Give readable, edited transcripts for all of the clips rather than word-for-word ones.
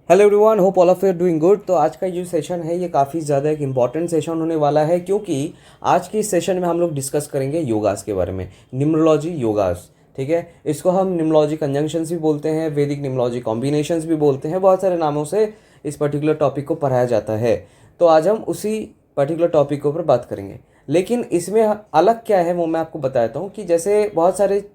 Hello everyone, hope all of you are doing good. तो आज का जो सेशन है ये काफ़ी ज़्यादा एक इम्पॉर्टेंट सेशन होने वाला है, क्योंकि आज की इस सेशन में हम लोग डिस्कस करेंगे योगास के बारे में। न्यूमरोलॉजी योगास, ठीक है। इसको हम न्यूमरोलॉजी कंजंक्शंस भी बोलते हैं, वैदिक न्यूमरोलॉजी कॉम्बिनेशंस भी बोलते हैं। बहुत सारे नामों से इस पर्टिकुलर टॉपिक को पढ़ाया जाता है। तो आज हम उसी पर्टिकुलर टॉपिक के ऊपर बात करेंगे, लेकिन इसमें अलग क्या है वो मैं आपको बताता हूँ। कि जैसे बहुत सारे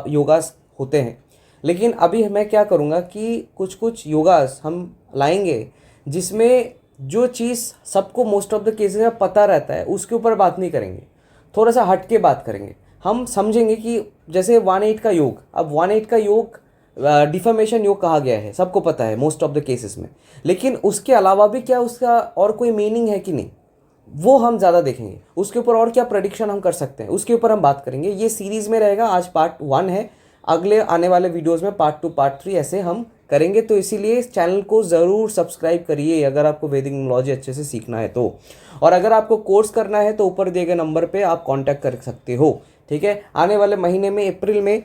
योगास होते हैं, लेकिन अभी मैं क्या करूँगा कि कुछ कुछ योगास हम लाएंगे जिसमें जो चीज़ सबको मोस्ट ऑफ द केसेस में पता रहता है उसके ऊपर बात नहीं करेंगे, थोड़ा सा हट के बात करेंगे। हम समझेंगे कि जैसे 1/8 का योग, अब 1/8 का योग डिफॉर्मेशन योग कहा गया है, सबको पता है मोस्ट ऑफ द केसेस में, लेकिन उसके अलावा भी क्या उसका और कोई मीनिंग है कि नहीं, वो हम ज़्यादा देखेंगे। उसके ऊपर और क्या प्रेडिक्शन हम कर सकते हैं उसके ऊपर हम बात करेंगे। ये सीरीज़ में रहेगा, आज पार्ट 1 है, अगले आने वाले वीडियोस में पार्ट 2 पार्ट 3 ऐसे हम करेंगे। तो इसीलिए इस चैनल को ज़रूर सब्सक्राइब करिए अगर आपको वैदिक न्यूमरोलॉजी अच्छे से सीखना है तो। और अगर आपको कोर्स करना है तो ऊपर दिए गए नंबर पे आप कांटेक्ट कर सकते हो, ठीक है। आने वाले महीने में अप्रैल में,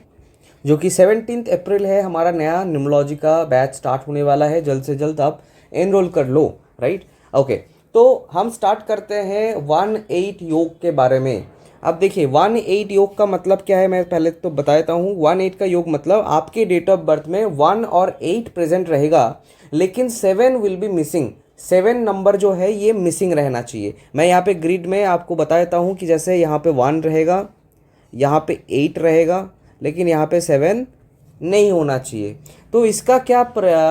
जो कि 17 अप्रैल है, हमारा नया न्यूमरोलॉजी का बैच स्टार्ट होने वाला है। जल्द से जल्द आप एनरोल कर लो, राइट। ओके, तो हम स्टार्ट करते हैं 1/8 योग के बारे में। अब देखिए 1/8 योग का मतलब क्या है, मैं पहले तो बता देता हूँ। 1/8 का योग मतलब आपके डेट ऑफ बर्थ में 1 और 8 प्रेजेंट रहेगा, लेकिन 7 विल बी मिसिंग। 7 नंबर जो है ये मिसिंग रहना चाहिए। मैं यहाँ पे ग्रिड में आपको बता देता हूँ कि जैसे यहाँ पे 1 रहेगा, यहाँ पे 8 रहेगा, लेकिन यहाँ पे 7 नहीं होना चाहिए। तो इसका क्या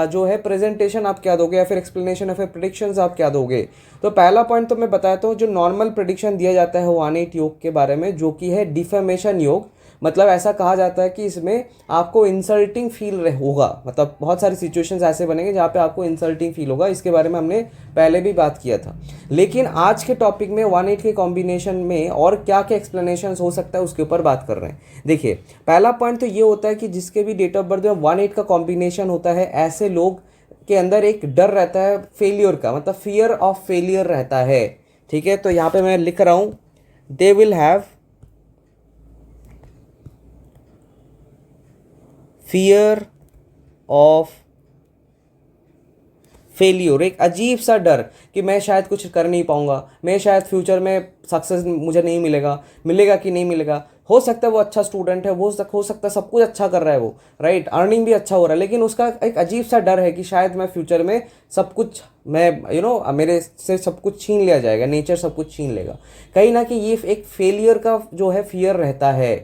जो है प्रेजेंटेशन आप क्या दोगे, या फिर एक्सप्लेनेशन या फिर प्रेडिक्शंस आप क्या दोगे। तो पहला पॉइंट तो मैं बताता हूँ, जो नॉर्मल प्रेडिक्शन दिया जाता है 1/8 योग के बारे में, जो कि है डिफेमेशन योग। मतलब ऐसा कहा जाता है कि इसमें आपको इंसल्टिंग फील होगा, मतलब बहुत सारी सिचुएशंस ऐसे बनेंगे जहाँ पे आपको इंसल्टिंग फील होगा। इसके बारे में हमने पहले भी बात किया था, लेकिन आज के टॉपिक में 1/8 के कॉम्बिनेशन में और क्या क्या एक्सप्लेनेशन हो सकता है उसके ऊपर बात कर रहे हैं। देखिए पहला पॉइंट तो ये होता है कि जिसके भी डेट ऑफ बर्थ में 1/8 का कॉम्बिनेशन होता है, ऐसे लोग के अंदर एक डर रहता है फेलियर का, मतलब फियर ऑफ फेलियर रहता है, ठीक है। तो यहाँ पे मैं लिख रहा हूँ, they will have fear of failure. एक अजीब सा डर कि मैं शायद कुछ कर नहीं पाऊंगा, मैं शायद फ्यूचर में सक्सेस मुझे नहीं मिलेगा, मिलेगा कि नहीं मिलेगा। हो सकता है वो अच्छा स्टूडेंट है, वो हो सकता है सब कुछ अच्छा कर रहा है वो, राइट, अर्निंग भी अच्छा हो रहा है, लेकिन उसका एक अजीब सा डर है कि शायद मैं फ्यूचर में सब कुछ, मैं मेरे से सब कुछ छीन लिया जाएगा, नेचर सब कुछ छीन लेगा। कहीं ना कहीं ये एक फेलियर का जो है फियर रहता है,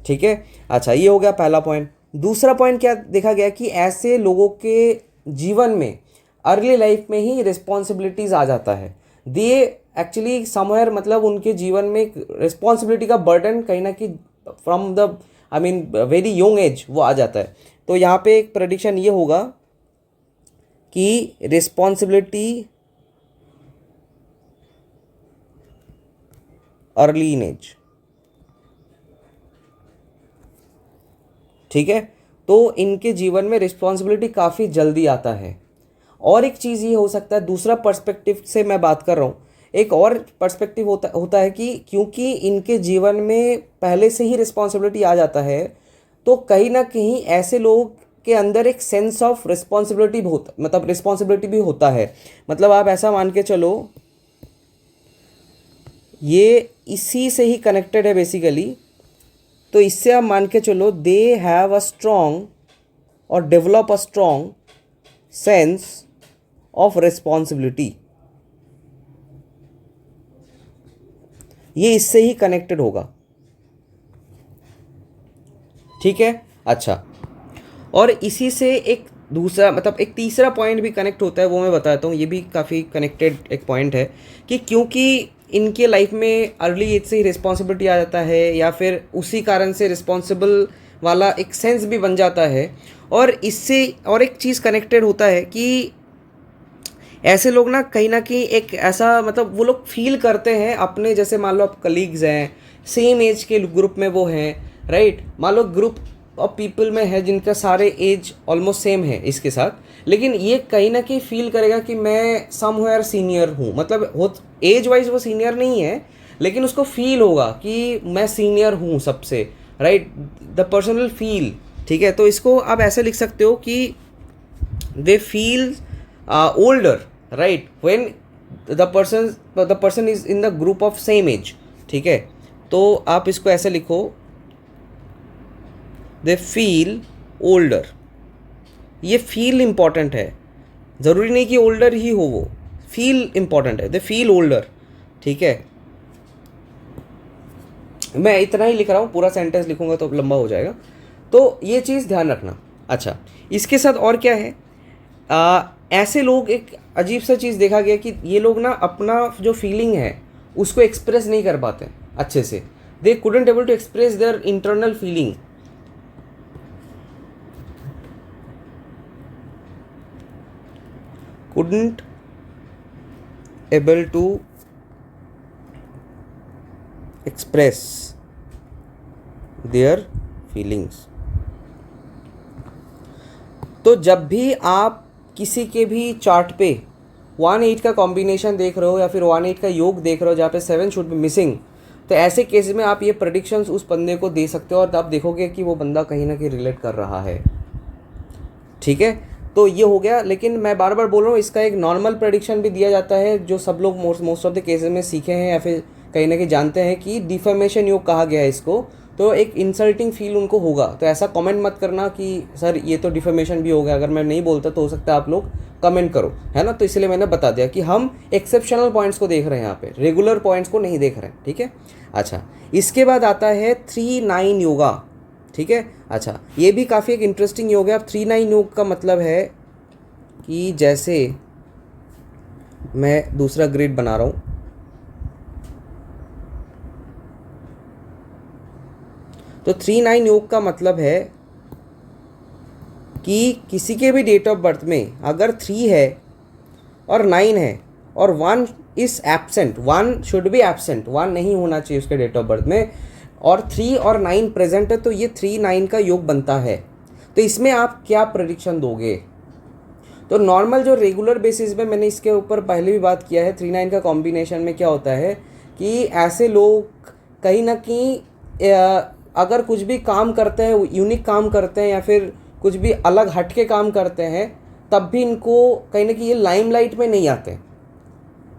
ठीक है। अच्छा, ये हो गया पहला पॉइंट। दूसरा पॉइंट क्या देखा गया कि ऐसे लोगों के जीवन में अर्ली लाइफ में ही रिस्पॉन्सिबिलिटीज आ जाता है। दे एक्चुअली समवेयर, मतलब उनके जीवन में रिस्पॉन्सिबिलिटी का बर्डन कहीं ना कहीं from the very young age वो आ जाता है। तो यहाँ पे एक प्रेडिक्शन ये होगा कि रिस्पॉन्सिबिलिटी अर्ली इन एज, ठीक है। तो इनके जीवन में रिस्पॉन्सिबिलिटी काफ़ी जल्दी आता है। और एक चीज़ ये हो सकता है, दूसरा पर्सपेक्टिव से मैं बात कर रहा हूँ, एक और पर्सपेक्टिव होता है कि क्योंकि इनके जीवन में पहले से ही रिस्पॉन्सिबिलिटी आ जाता है, तो कहीं ना कहीं ऐसे लोगों के अंदर एक सेंस ऑफ रिस्पॉन्सिबिलिटी भी होता है। मतलब आप ऐसा मान के चलो, ये इसी से ही कनेक्टेड है बेसिकली। तो इससे आप मान के चलो, दे हैव अ स्ट्रॉन्ग और develop a strong sense of responsibility. ये इससे ही कनेक्टेड होगा, ठीक है। अच्छा, और इसी से एक दूसरा, मतलब एक तीसरा पॉइंट भी कनेक्ट होता है, वो मैं बताता हूँ। ये भी काफ़ी कनेक्टेड एक पॉइंट है कि क्योंकि इनके लाइफ में अर्ली एज से ही रिस्पॉन्सिबिलिटी आ जाता है, या फिर उसी कारण से रिस्पॉन्सिबल वाला एक सेंस भी बन जाता है। और इससे और एक चीज़ कनेक्टेड होता है कि ऐसे लोग ना कहीं एक ऐसा, मतलब वो लोग फील करते हैं अपने, जैसे मान लो आप कलीग्स हैं, सेम एज के ग्रुप में वो हैं, राइट। मान लो ग्रुप ऑफ पीपल में है जिनका सारे एज ऑलमोस्ट सेम है इसके साथ, लेकिन ये कहीं ना कहीं फील करेगा कि मैं समवेयर सीनियर हूँ। मतलब एज वाइज वो सीनियर नहीं है, लेकिन उसको फील होगा कि मैं सीनियर हूँ सबसे, right, the person will feel, ठीक है। तो इसको आप ऐसे लिख सकते हो कि they feel older, right? When the person is in the group of same age, ठीक है, तो आप इसको ऐसे लिखो, they feel older. ये फील इंपॉर्टेंट है, ज़रूरी नहीं कि ओल्डर ही हो, वो फील इंपॉर्टेंट है, दे फील ओल्डर, ठीक है। मैं इतना ही लिख रहा हूँ, पूरा सेंटेंस लिखूंगा तो लंबा हो जाएगा, तो ये चीज़ ध्यान रखना। अच्छा, इसके साथ और क्या है, ऐसे लोग, एक अजीब सा चीज़ देखा गया कि ये लोग ना अपना जो फीलिंग है उसको एक्सप्रेस नहीं कर पाते अच्छे से, they couldn't able to express their internal feeling. couldn't able to express their feelings। तो जब भी आप किसी के भी चार्ट पे 1-8 का कॉम्बिनेशन देख रहे हो या फिर 1-8 का योग देख रहे हो जहाँ पे 7 शुड बी मिसिंग, तो ऐसे केस में आप ये प्रेडिक्शंस उस बंदे को दे सकते हो और आप देखोगे कि वो बंदा कहीं ना कहीं रिलेट कर रहा है, ठीक है। तो ये हो गया, लेकिन मैं बार बार बोल रहा हूँ, इसका एक नॉर्मल प्रेडिक्शन भी दिया जाता है जो सब लोग मोस्ट ऑफ द केसेस में सीखे हैं या फिर कहीं ना कहीं जानते हैं कि डिफेमेशन योग कहा गया है इसको, तो एक इंसल्टिंग फील उनको होगा। तो ऐसा कमेंट मत करना कि सर ये तो डिफेमेशन भी हो गया, अगर मैं नहीं बोलता तो हो सकता है आप लोग कमेंट करो, है ना। तो इसलिए मैंने बता दिया कि हम एक्सेप्शनल पॉइंट्स को देख रहे हैं यहाँ पे, रेगुलर पॉइंट्स को नहीं देख रहे हैं, ठीक है। अच्छा, इसके बाद आता है 3-9 योगा, ठीक है। अच्छा, ये भी काफ़ी एक इंटरेस्टिंग योग है। अब 3-9 योग का मतलब है कि जैसे मैं दूसरा ग्रिड बना रहा हूँ, तो 3-9 योग का मतलब है कि किसी के भी डेट ऑफ बर्थ में अगर 3 है और 9 है और 1 is absent, 1 should be absent, 1 नहीं होना चाहिए उसके डेट ऑफ बर्थ में, और 3 और 9 प्रेजेंट है, तो ये 3-9 का योग बनता है। तो इसमें आप क्या प्रेडिक्शन दोगे? तो नॉर्मल जो रेगुलर बेसिस में, मैंने इसके ऊपर पहले भी बात किया है, 3-9 का कॉम्बिनेशन में क्या होता है कि ऐसे लोग कहीं ना कहीं अगर कुछ भी काम करते हैं, यूनिक काम करते हैं या फिर कुछ भी अलग हट के काम करते हैं, तब भी इनको कहीं ना कहीं ये लाइमलाइट में नहीं आते,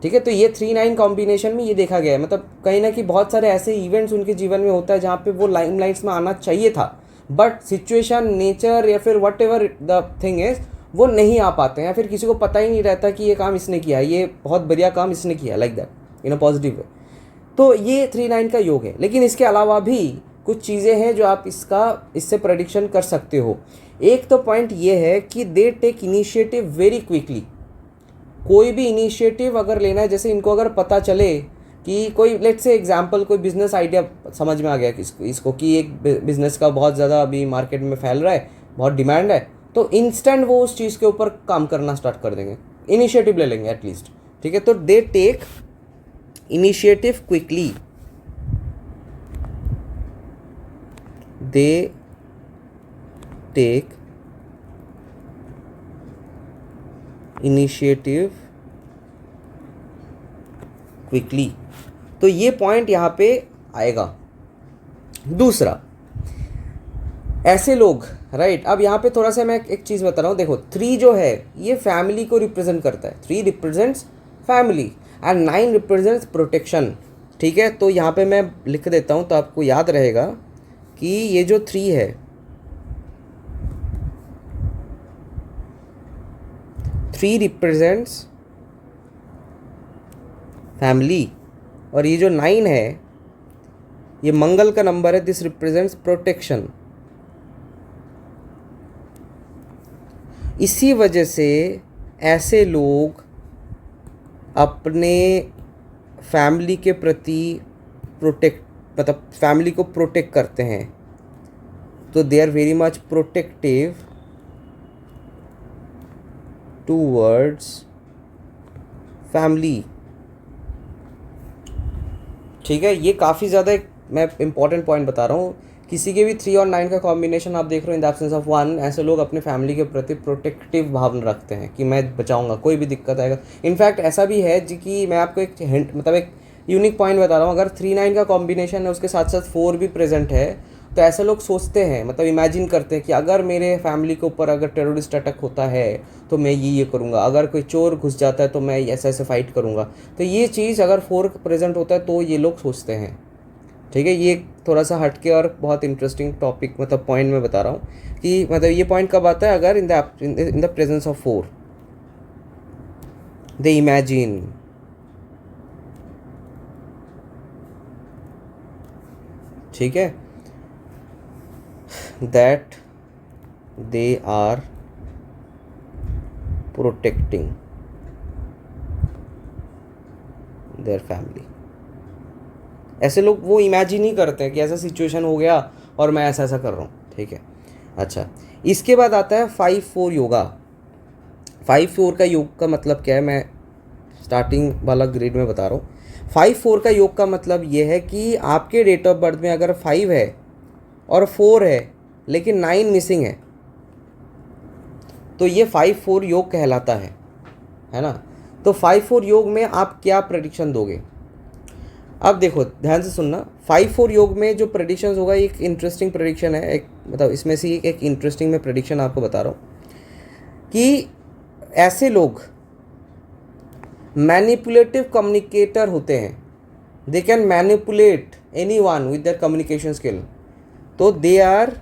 ठीक है। तो ये 3-9 कॉम्बिनेशन में ये देखा गया है, मतलब कहीं ना कहीं बहुत सारे ऐसे इवेंट्स उनके जीवन में होता है जहाँ पे वो लाइमलाइट्स में आना चाहिए था, बट सिचुएशन, नेचर या फिर what ever the thing is, वो नहीं आ पाते हैं, या फिर किसी को पता ही नहीं रहता कि ये काम इसने किया, ये बहुत बढ़िया काम इसने किया, like that, in a positive way. तो ये 3-9 का योग है। लेकिन इसके अलावा भी कुछ चीज़ें हैं जो आप इससे प्रेडिक्शन कर सकते हो। एक तो पॉइंट ये है कि they take initiative very quickly. कोई भी इनिशिएटिव अगर लेना है, जैसे इनको अगर पता चले कि कोई, लेट्स से एग्जांपल, कोई बिजनेस आइडिया समझ में आ गया इसको कि एक बिजनेस का बहुत ज़्यादा अभी मार्केट में फैल रहा है, बहुत डिमांड है, तो इंस्टेंट वो उस चीज़ के ऊपर काम करना स्टार्ट कर देंगे, इनिशिएटिव ले लेंगे एटलीस्ट, ठीक है। तो they take initiative quickly, they take initiative quickly. तो ये पॉइंट यहाँ पे आएगा। दूसरा, ऐसे लोग, राइट, अब यहाँ पे थोड़ा सा मैं एक चीज़ बता रहा हूँ। देखो, 3 जो है ये फैमिली को रिप्रेजेंट करता है, 3 represents family and 9 represents protection, ठीक है। तो यहाँ पे मैं लिख देता हूँ तो आपको याद रहेगा कि ये जो 3 है, 3 रिप्रेजेंट्स फैमिली, और ये जो 9 है ये मंगल का नंबर है, दिस रिप्रेजेंट्स प्रोटेक्शन। इसी वजह से ऐसे लोग अपने फैमिली के प्रति मतलब फैमिली को प्रोटेक्ट करते हैं, तो they are very much protective towards family, ठीक है। ये काफ़ी ज़्यादा मैं इंपॉर्टेंट पॉइंट बता रहा हूँ। किसी के भी 3 और 9 का कॉम्बिनेशन आप देख रहे हो, इन द एब्सेंस ऑफ 1, ऐसे लोग अपने फैमिली के प्रति प्रोटेक्टिव भावना रखते हैं कि मैं बचाऊंगा, कोई भी दिक्कत आएगा। इनफैक्ट ऐसा भी है जी कि मैं आपको एक हिंट, मतलब एक यूनिक पॉइंट बता रहा हूँ, अगर 3-9 का कॉम्बिनेशन है, उसके साथ साथ 4 भी प्रेजेंट है, तो ऐसे लोग सोचते हैं, मतलब इमेजिन करते हैं कि अगर मेरे फैमिली के ऊपर अगर टेररिस्ट अटैक होता है तो मैं ये करूँगा, अगर कोई चोर घुस जाता है तो मैं ऐसे ऐसे फाइट करूँगा। तो ये चीज़ अगर 4 प्रेजेंट होता है तो ये लोग सोचते हैं। ठीक है, ये थोड़ा सा हटके और बहुत इंटरेस्टिंग टॉपिक, मतलब पॉइंट मैं बता रहा हूँ कि मतलब ये पॉइंट कब आता है, अगर in the presence of 4 they imagine. ठीक है, that they are protecting their family. ऐसे लोग वो इमेजिन ही करते हैं कि ऐसा सिचुएशन हो गया और मैं ऐसा ऐसा कर रहा हूँ। ठीक है, अच्छा, इसके बाद आता है 5-4 योगा। 5-4 का योग का मतलब क्या है, मैं स्टार्टिंग वाला ग्रेड में बता रहा हूँ। 5-4 का योग का मतलब ये है कि आपके डेट ऑफ बर्थ में अगर 5 है और 4 है लेकिन 9 मिसिंग है तो ये 5-4 योग कहलाता है ना। तो 5-4 योग में आप क्या प्रेडिक्शन दोगे? अब देखो ध्यान से सुनना, 5-4 योग में जो प्रेडिक्शन होगा एक इंटरेस्टिंग प्रेडिक्शन है, एक मतलब इसमें से एक इंटरेस्टिंग मैं प्रेडिक्शन आपको बता रहा हूँ कि ऐसे लोग मैनिपुलेटिव कम्युनिकेटर होते हैं। They can manipulate any one with their communication skill. तो दे आर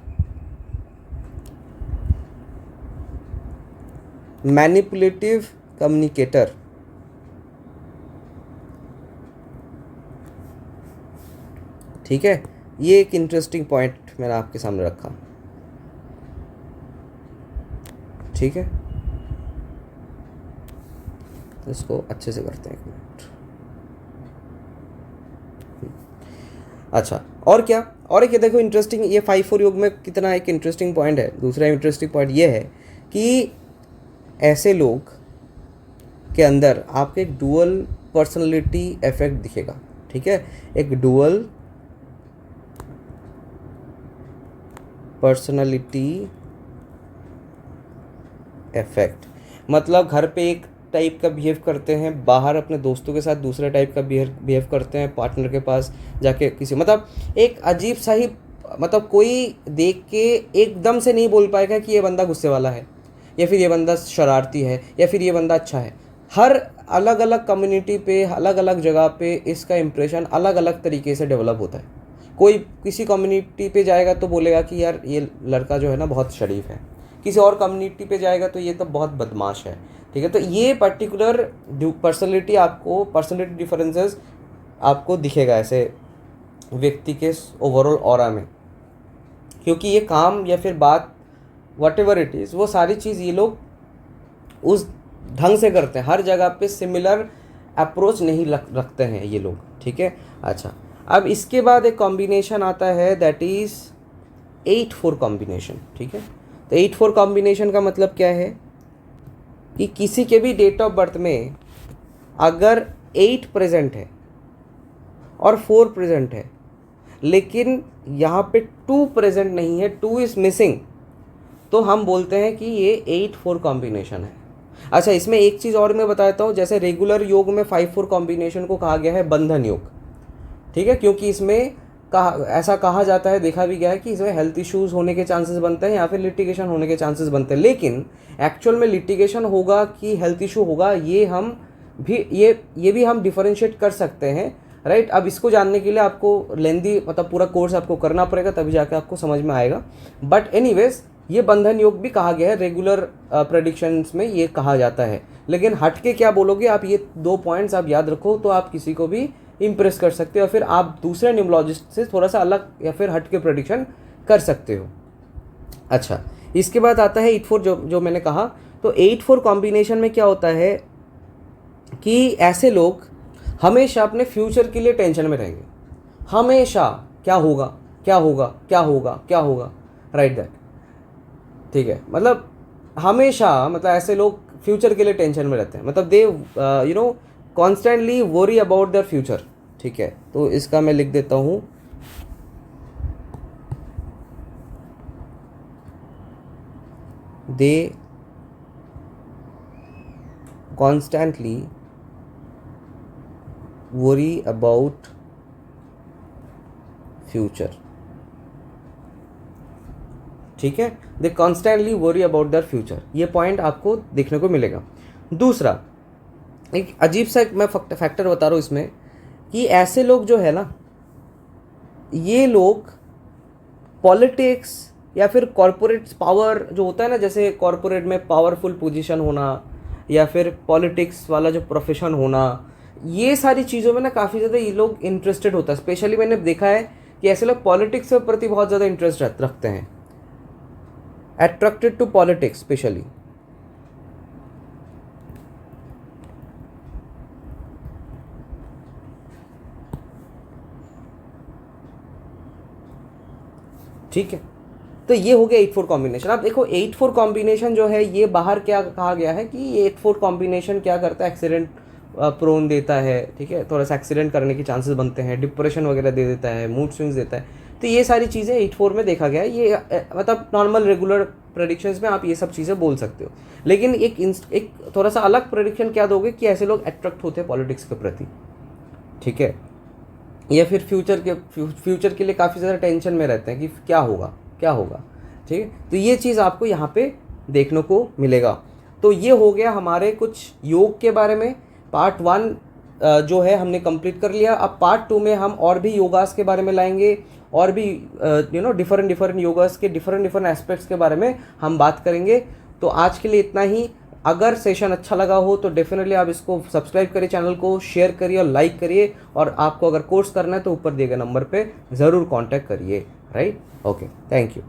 मैनिपुलेटिव कम्युनिकेटर। ठीक है, ये एक इंटरेस्टिंग पॉइंट मैंने आपके सामने रखा। ठीक है, तो इसको अच्छे से करते हैं, एक मिनट। अच्छा, और क्या, और एक ये देखो इंटरेस्टिंग, ये 5-4 योग में कितना एक इंटरेस्टिंग पॉइंट है। दूसरा इंटरेस्टिंग पॉइंट ये है कि ऐसे लोग के अंदर आपको एक डुअल पर्सनैलिटी इफेक्ट दिखेगा। ठीक है, एक डुअल पर्सनैलिटी इफेक्ट, मतलब घर पे एक टाइप का बिहेव करते हैं, बाहर अपने दोस्तों के साथ दूसरे टाइप का बिहेव करते हैं, पार्टनर के पास जाके किसी, मतलब एक अजीब सा ही, मतलब कोई देख के एकदम से नहीं बोल पाएगा कि ये बंदा गुस्से वाला है या फिर ये बंदा शरारती है या फिर ये बंदा अच्छा है। हर अलग अलग कम्युनिटी पे, अलग अलग जगह पे इसका इम्प्रेशन अलग अलग तरीके से डेवलप होता है। कोई किसी कम्युनिटी पे जाएगा तो बोलेगा कि यार ये लड़का जो है ना बहुत शरीफ है, किसी और कम्युनिटी पे जाएगा तो ये तो बहुत बदमाश है। ठीक है, तो ये पर्टिकुलर पर्सनैलिटी डिफरेंसेस आपको दिखेगा ऐसे व्यक्ति के ओवरऑल ऑरा में, क्योंकि ये काम या फिर बात वट एवर इट इज़, वो सारी चीज़ ये लोग उस ढंग से करते हैं, हर जगह पे सिमिलर अप्रोच नहीं रखते हैं ये लोग। ठीक है, अच्छा, अब इसके बाद एक कॉम्बिनेशन आता है दैट इज़ 8-4 कॉम्बिनेशन। ठीक है, तो 8-4 कॉम्बिनेशन का मतलब क्या है कि किसी के भी डेट ऑफ बर्थ में अगर 8 प्रेजेंट है और 4 प्रेजेंट है लेकिन यहाँ पे 2 प्रेजेंट नहीं है, 2 इज़ मिसिंग, तो हम बोलते हैं कि ये 8-4 कॉम्बिनेशन है। अच्छा, इसमें एक चीज़ और मैं बताता हूँ, जैसे रेगुलर योग में 5-4 कॉम्बिनेशन को कहा गया है बंधन योग। ठीक है, क्योंकि इसमें ऐसा कहा जाता है, देखा भी गया है कि इसमें हेल्थ इश्यूज़ होने के चांसेस बनते हैं या फिर लिटिगेशन होने के चांसेस बनते हैं। लेकिन एक्चुअल में लिटिगेशन होगा कि हेल्थ इशू होगा, ये भी हम डिफरेंशिएट कर सकते हैं, राइट। अब इसको जानने के लिए आपको लेंदी, मतलब पूरा कोर्स आपको करना पड़ेगा, तभी जाके आपको समझ में आएगा। बट एनीवेज, ये बंधन योग भी कहा गया है, रेगुलर प्रेडिक्शंस में ये कहा जाता है। लेकिन हट के क्या बोलोगे आप, ये 2 पॉइंट्स आप याद रखो तो आप किसी को भी इम्प्रेस कर सकते हो, या फिर आप दूसरे न्यूमरोलॉजिस्ट से थोड़ा सा अलग या फिर हट के प्रेडिक्शन कर सकते हो। अच्छा, इसके बाद आता है 8-4, जो मैंने कहा। तो 8-4 कॉम्बिनेशन में क्या होता है कि ऐसे लोग हमेशा अपने फ्यूचर के लिए टेंशन में रहेंगे, हमेशा क्या होगा क्या होगा क्या होगा क्या होगा, राइट दैट। ठीक है, मतलब हमेशा, मतलब ऐसे लोग फ्यूचर के लिए टेंशन में रहते हैं, मतलब they constantly worry about their future. ठीक है, तो इसका मैं लिख देता हूँ, they constantly worry about future. ठीक है, they constantly worry about their future, ये पॉइंट आपको देखने को मिलेगा। दूसरा एक अजीब सा मैं फैक्टर बता रहा हूँ इसमें कि ऐसे लोग जो है ना, ये लोग पॉलिटिक्स या फिर कॉरपोरेट पावर जो होता है ना, जैसे कॉरपोरेट में पावरफुल पोजीशन होना या फिर पॉलिटिक्स वाला जो प्रोफेशन होना, ये सारी चीज़ों में ना काफ़ी ज़्यादा ये लोग इंटरेस्टेड होता है। स्पेशली मैंने देखा है कि ऐसे लोग पॉलिटिक्स के प्रति बहुत ज़्यादा इंटरेस्ट रखते हैं, अट्रैक्टेड टू पॉलिटिक्स स्पेशली। ठीक है, तो ये हो गया 8-4 कॉम्बिनेशन। अब देखो 8-4 कॉम्बिनेशन जो है ये बाहर क्या कहा गया है कि ये 8-4 कॉम्बिनेशन क्या करता है, एक्सीडेंट प्रोन देता है, ठीक है, थोड़ा सा एक्सीडेंट करने के चांसेस बनते हैं, डिप्रेशन वगैरह दे देता है, मूड स्विंग्स देता है। तो ये सारी चीज़ें 8-4 में देखा गया है। ये मतलब नॉर्मल रेगुलर प्रेडिक्शंस में आप ये सब चीज़ें बोल सकते हो, लेकिन एक थोड़ा सा अलग प्रेडिक्शन क्या दोगे कि ऐसे लोग अट्रैक्ट होते हैं पॉलिटिक्स के प्रति, ठीक है, या फिर फ्यूचर के लिए काफ़ी ज़्यादा टेंशन में रहते हैं कि क्या होगा क्या होगा, ठीक है। तो ये चीज़ आपको यहाँ पे देखने को मिलेगा। तो ये हो गया हमारे कुछ योग के बारे में। पार्ट 1 जो है हमने कंप्लीट कर लिया। अब पार्ट 2 में हम और भी योगास के बारे में लाएंगे, और भी डिफरेंट योगास के डिफरेंट एस्पेक्ट्स के बारे में हम बात करेंगे। तो आज के लिए इतना ही। अगर सेशन अच्छा लगा हो तो डेफिनेटली आप इसको सब्सक्राइब करिए, चैनल को शेयर करिए और लाइक करिए, और आपको अगर कोर्स करना है तो ऊपर दिए गए नंबर पे ज़रूर कांटेक्ट करिए, राइट। Okay, thank you.